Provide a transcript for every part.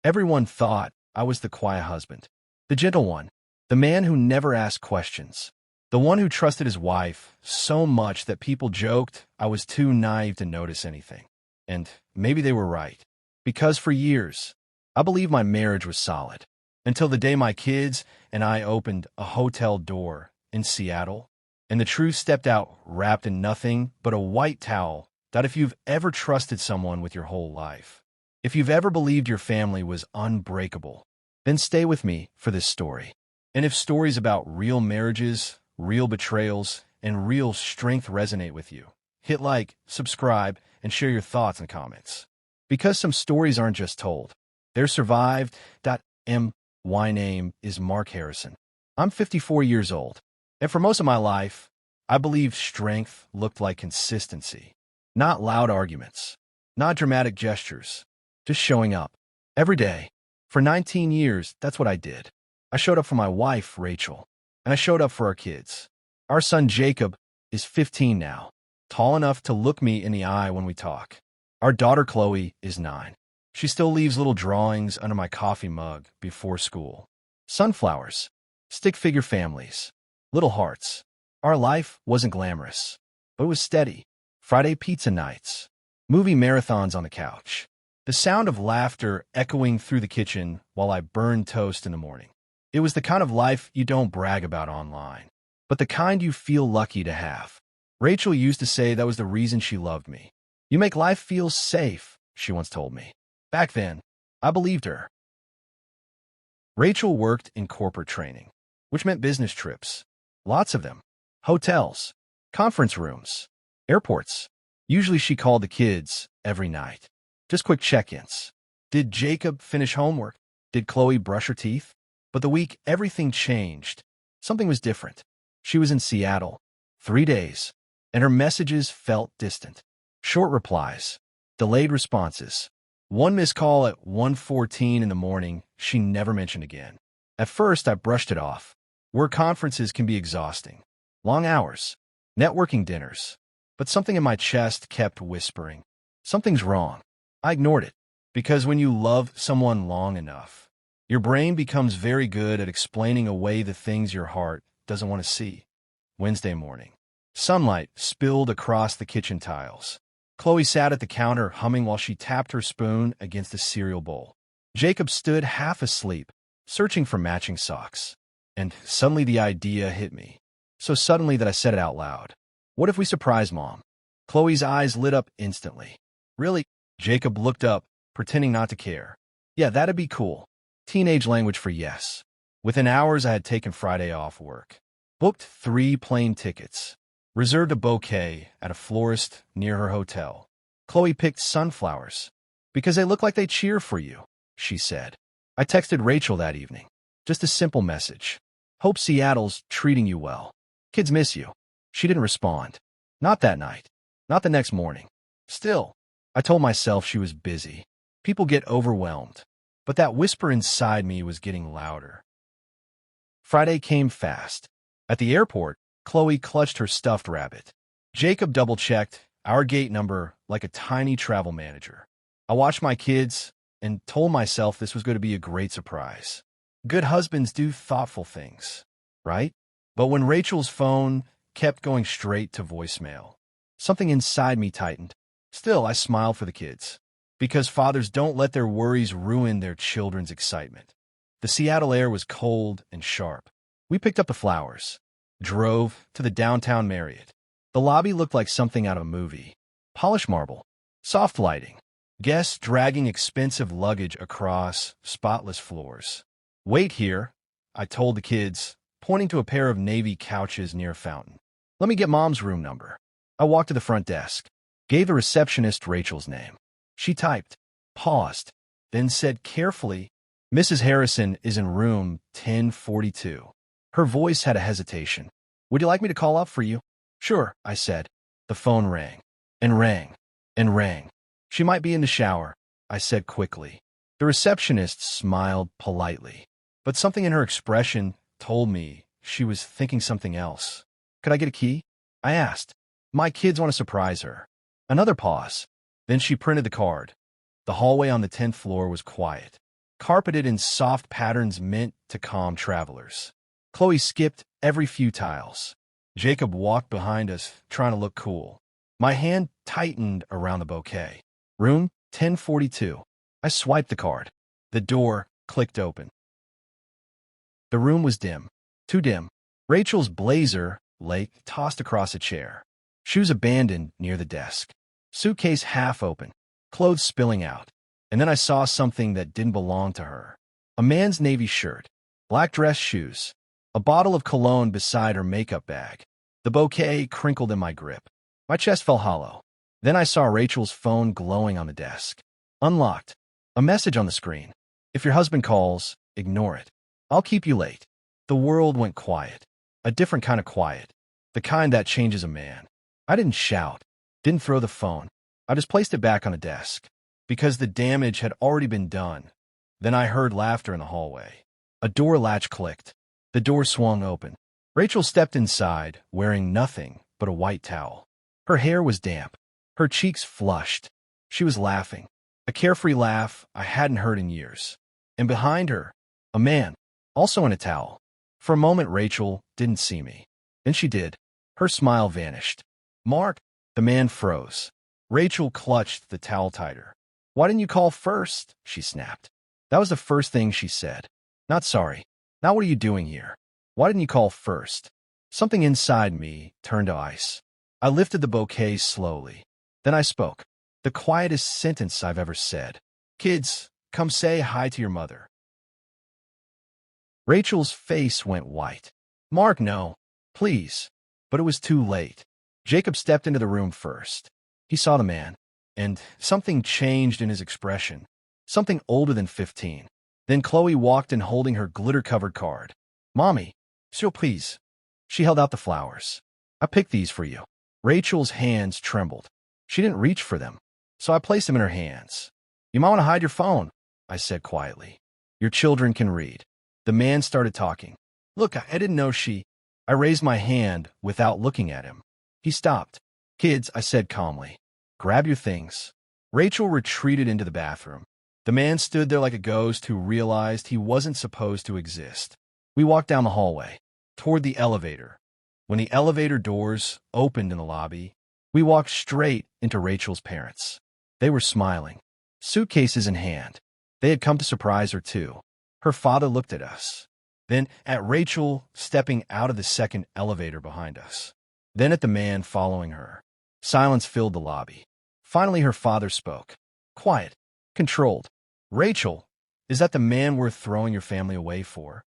Everyone thought I was the quiet husband, the gentle one, the man who never asked questions, the one who trusted his wife so much that people joked I was too naive to notice anything. And maybe they were right, because for years, I believed my marriage was solid, until the day my kids and I opened a hotel door in Seattle, and the truth stepped out wrapped in nothing but a white towel. That if you've ever trusted someone with your whole life, if you've ever believed your family was unbreakable, then stay with me for this story. And if stories about real marriages, real betrayals, and real strength resonate with you, hit like, subscribe, and share your thoughts and comments. Because some stories aren't just told, they're survived. My name is Mark Harrison. I'm 54 years old, and for most of my life, I believed strength looked like consistency. Not loud arguments, not dramatic gestures, just showing up. Every day. For 19 years, that's what I did. I showed up for my wife, Rachel, and I showed up for our kids. Our son, Jacob, is 15 now, tall enough to look me in the eye when we talk. Our daughter, Chloe, is 9. She still leaves little drawings under my coffee mug before school. Sunflowers, stick figure families, little hearts. Our life wasn't glamorous, but it was steady. Friday pizza nights, movie marathons on the couch, the sound of laughter echoing through the kitchen while I burned toast in the morning. It was the kind of life you don't brag about online, but the kind you feel lucky to have. Rachel used to say that was the reason she loved me. You make life feel safe, she once told me. Back then, I believed her. Rachel worked in corporate training, which meant business trips. Lots of them. Hotels, conference rooms, airports. Usually she called the kids every night. Just quick check-ins. Did Jacob finish homework? Did Chloe brush her teeth? But the week everything changed. Something was different. She was in Seattle, 3 days, and her messages felt distant. Short replies, delayed responses. One missed call at 1:14 in the morning she never mentioned again. At first, I brushed it off. Work conferences can be exhausting. Long hours, networking dinners. But something in my chest kept whispering, something's wrong. I ignored it, because when you love someone long enough, your brain becomes very good at explaining away the things your heart doesn't want to see. Wednesday morning. Sunlight spilled across the kitchen tiles. Chloe sat at the counter humming while she tapped her spoon against a cereal bowl. Jacob stood half asleep, searching for matching socks. And suddenly the idea hit me. So suddenly that I said it out loud. What if we surprise Mom? Chloe's eyes lit up instantly. Really? Jacob looked up, pretending not to care. Yeah, that'd be cool. Teenage language for yes. Within hours, I had taken Friday off work. Booked 3 plane tickets. Reserved a bouquet at a florist near her hotel. Chloe picked sunflowers. Because they look like they cheer for you, she said. I texted Rachel that evening. Just a simple message. Hope Seattle's treating you well. Kids miss you. She didn't respond. Not that night. Not the next morning. Still, I told myself she was busy. People get overwhelmed. But that whisper inside me was getting louder. Friday came fast. At the airport, Chloe clutched her stuffed rabbit. Jacob double-checked our gate number like a tiny travel manager. I watched my kids and told myself this was going to be a great surprise. Good husbands do thoughtful things, right? But when Rachel's phone kept going straight to voicemail, something inside me tightened. Still, I smiled for the kids, because fathers don't let their worries ruin their children's excitement. The Seattle air was cold and sharp. We picked up the flowers, drove to the downtown Marriott. The lobby looked like something out of a movie. Polished marble, soft lighting, guests dragging expensive luggage across spotless floors. Wait here, I told the kids, pointing to a pair of navy couches near a fountain. Let me get Mom's room number. I walked to the front desk, gave the receptionist Rachel's name. She typed, paused, then said carefully, Mrs. Harrison is in room 1042. Her voice had a hesitation. Would you like me to call up for you? Sure, I said. The phone rang, and rang, and rang. She might be in the shower, I said quickly. The receptionist smiled politely, but something in her expression told me she was thinking something else. Could I get a key? I asked. My kids want to surprise her. Another pause. Then she printed the card. The hallway on the 10th floor was quiet. carpeted in soft patterns meant to calm travelers. Chloe skipped every few tiles. Jacob walked behind us, trying to look cool. My hand tightened around the bouquet. Room 1042. I swiped the card. The door clicked open. The room was dim. Too dim. Rachel's blazer lay tossed across a chair. Shoes abandoned near the desk. Suitcase half open. Clothes spilling out. And then I saw something that didn't belong to her. A man's navy shirt. Black dress shoes. A bottle of cologne beside her makeup bag. The bouquet crinkled in my grip. My chest felt hollow. Then I saw Rachel's phone glowing on the desk. Unlocked. A message on the screen. If your husband calls, ignore it. I'll keep you late. The world went quiet. A different kind of quiet. The kind that changes a man. I didn't shout. Didn't throw the phone. I just placed it back on the desk. Because the damage had already been done. Then I heard laughter in the hallway. A door latch clicked. The door swung open. Rachel stepped inside, wearing nothing but a white towel. Her hair was damp. Her cheeks flushed. She was laughing. A carefree laugh I hadn't heard in years. And behind her, a man, also in a towel. For a moment, Rachel didn't see me. Then she did. Her smile vanished. Mark, the man froze. Rachel clutched the towel tighter. Why didn't you call first? She snapped. That was the first thing she said. Not sorry. Now what are you doing here? Why didn't you call first? Something inside me turned to ice. I lifted the bouquet slowly. Then I spoke. The quietest sentence I've ever said. Kids, come say hi to your mother. Rachel's face went white. Mark, no. Please. But it was too late. Jacob stepped into the room first. He saw the man. And something changed in his expression. Something older than 15. Then Chloe walked in holding her glitter-covered card. Mommy, surprise. She held out the flowers. I picked these for you. Rachel's hands trembled. She didn't reach for them, so I placed them in her hands. You might want to hide your phone, I said quietly. Your children can read. The man started talking. Look, I didn't know she... I raised my hand without looking at him. He stopped. Kids, I said calmly. Grab your things. Rachel retreated into the bathroom. The man stood there like a ghost who realized he wasn't supposed to exist. We walked down the hallway, toward the elevator. When the elevator doors opened in the lobby, we walked straight into Rachel's parents. They were smiling, suitcases in hand. They had come to surprise her too. Her father looked at us, then at Rachel stepping out of the second elevator behind us, then at the man following her. Silence filled the lobby. Finally, her father spoke. Quiet, controlled. Rachel, is that the man worth throwing your family away for?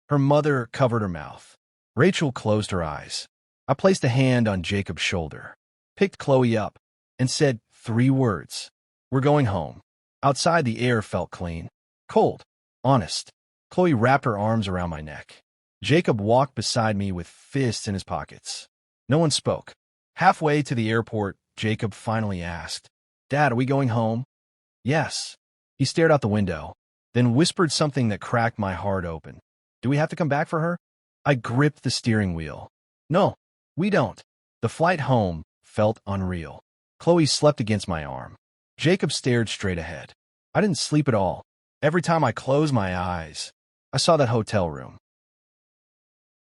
Her mother covered her mouth. Rachel closed her eyes. I placed a hand on Jacob's shoulder, picked Chloe up, and said 3 words. We're going home. Outside, the air felt clean, cold, honest. Chloe wrapped her arms around my neck. Jacob walked beside me with fists in his pockets. No one spoke. Halfway to the airport, Jacob finally asked, Dad, are we going home? Yes. He stared out the window, then whispered something that cracked my heart open. Do we have to come back for her? I gripped the steering wheel. No, we don't. The flight home felt unreal. Chloe slept against my arm. Jacob stared straight ahead. I didn't sleep at all. Every time I closed my eyes, I saw that hotel room.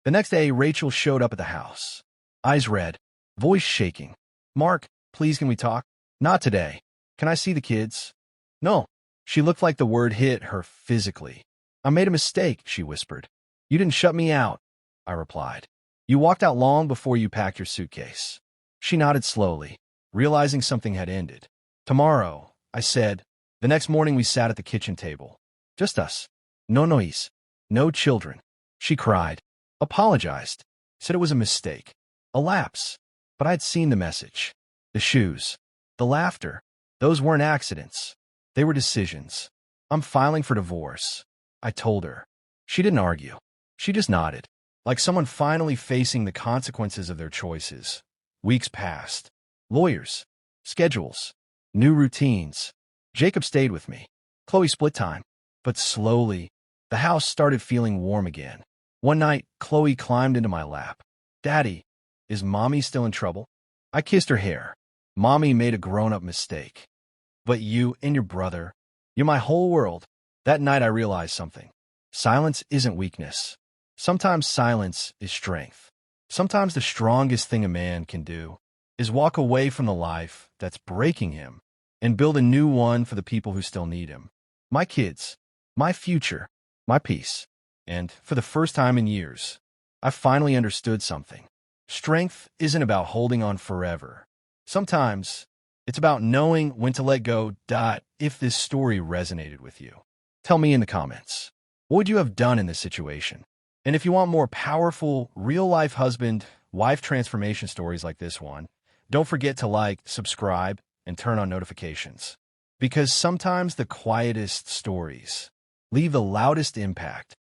The next day, Rachel showed up at the house. Eyes red, voice shaking. Mark, please can we talk? Not today. Can I see the kids? No. She looked like the word hit her physically. I made a mistake, she whispered. You didn't shut me out, I replied. You walked out long before you packed your suitcase. She nodded slowly, realizing something had ended. Tomorrow, I said. The next morning we sat at the kitchen table. Just us. No noise. No children. She cried. Apologized. Said it was a mistake. A lapse. But I'd seen the message. The shoes. The laughter. Those weren't accidents. They were decisions. I'm filing for divorce. I told her. She didn't argue. She just nodded, like someone finally facing the consequences of their choices. Weeks passed. Lawyers. Schedules. New routines. Jacob stayed with me. Chloe split time. But slowly, the house started feeling warm again. One night, Chloe climbed into my lap. Daddy, is Mommy still in trouble? I kissed her hair. Mommy made a grown-up mistake. But you and your brother, you're my whole world. That night I realized something. Silence isn't weakness. Sometimes silence is strength. Sometimes the strongest thing a man can do is walk away from the life that's breaking him and build a new one for the people who still need him. My kids, my future, my peace. And for the first time in years, I finally understood something. Strength isn't about holding on forever. Sometimes it's about knowing when to let go. If this story resonated with you, tell me in the comments. What would you have done in this situation? And if you want more powerful, real-life husband-wife transformation stories like this one, don't forget to like, subscribe, and turn on notifications. Because sometimes the quietest stories leave the loudest impact.